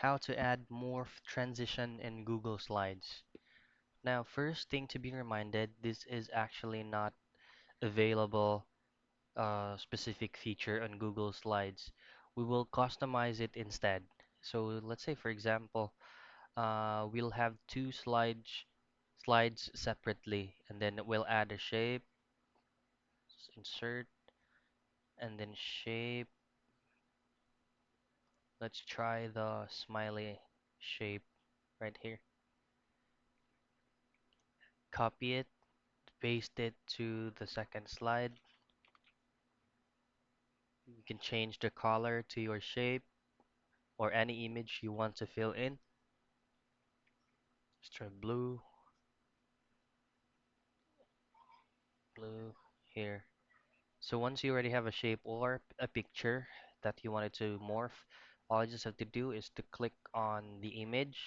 how to add morph transition in Google Slides. Now, first thing to be reminded, this is actually not available specific feature on Google Slides. We will customize it instead. So let's say, for example, we'll have two slides separately, and then we'll add a shape, insert, and then shape. Let's try the smiley shape right here. Copy it, paste it to the second slide. You can change the color to your shape or any image you want to fill in. Let's try blue here. So once you already have a shape or a picture that you wanted to morph, all you just have to do is to click on the image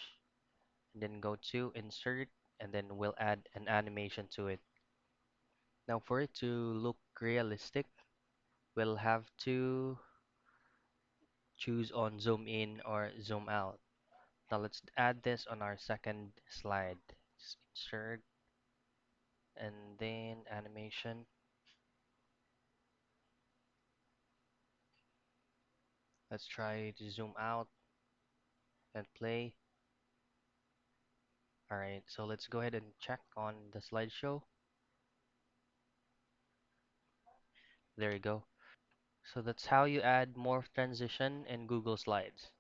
and then go to insert, and then we'll add an animation to it. Now for it to look realistic, we'll have to choose on zoom in or zoom out. Now let's add this on our second slide. Just insert and then animation. Let's try to zoom out and play. Alright, so let's go ahead and check on the slideshow. There you go. So that's how you add morph transition in Google Slides.